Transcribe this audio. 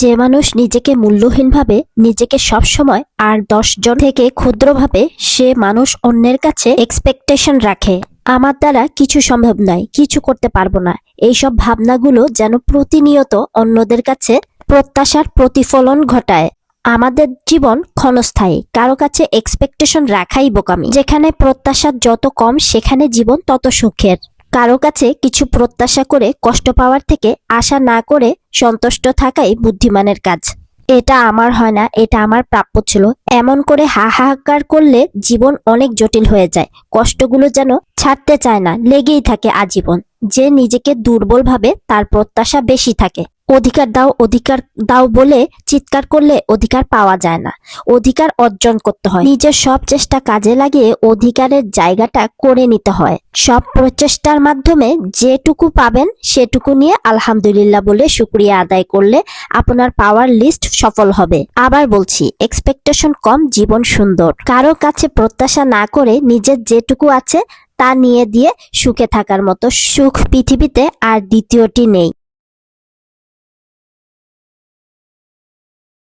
যে মানুষ নিজেকে মূল্যহীন ভাবে, নিজেকে সবসময় আর 10 জন থেকে ক্ষুদ্র ভাবে, সে মানুষ অন্যের কাছে এক্সপেকটেশন রাখে। আমার দ্বারা কিছু সম্ভব নয়, কিছু করতে পারবো না, এইসব ভাবনাগুলো যেন প্রতিনিয়ত অন্যদের কাছে প্রত্যাশার প্রতিফলন ঘটায়। আমাদের জীবন ক্ষণস্থায়ী, কারো কাছে এক্সপেকটেশন রাখাই বোকামি। যেখানে প্রত্যাশা যত কম, সেখানে জীবন তত সুখের। কারো কাছে কিছু প্রত্যাশা করে কষ্ট পাওয়ার থেকে আশা না করে সন্তুষ্ট থাকাই বুদ্ধিমানের কাজ। এটা আমার হয় না, এটা আমার প্রাপ্য ছিল, এমন করে হাহাকার করলে জীবন অনেক জটিল হয়ে যায়। কষ্টগুলো যেন ছাড়তে চায় না, লেগেই থাকে আজীবন। যে নিজেকে দুর্বল ভাবে, তার প্রত্যাশা বেশি থাকে। অধিকার দাও, অধিকার দাও বলে চিৎকার করলে অধিকার পাওয়া যায় না, অধিকার অর্জন করতে হয়। নিজের সব চেষ্টা কাজে লাগিয়ে অধিকারের জায়গাটা করে নিতে হয়। সব প্রচেষ্টার মাধ্যমে যেটুকু পাবেন সেটুকু নিয়ে আলহামদুলিল্লাহ বলে শুকরিয়া আদায় করলে আপনার পাওয়ার লিস্ট সফল হবে। আবার বলছি, এক্সপেকটেশন কম, জীবন সুন্দর। কারো কাছে প্রত্যাশা না করে নিজের যেটুকু আছে তা নিয়ে দিয়ে সুখে থাকার মতো সুখ পৃথিবীতে আর দ্বিতীয়টি নেই।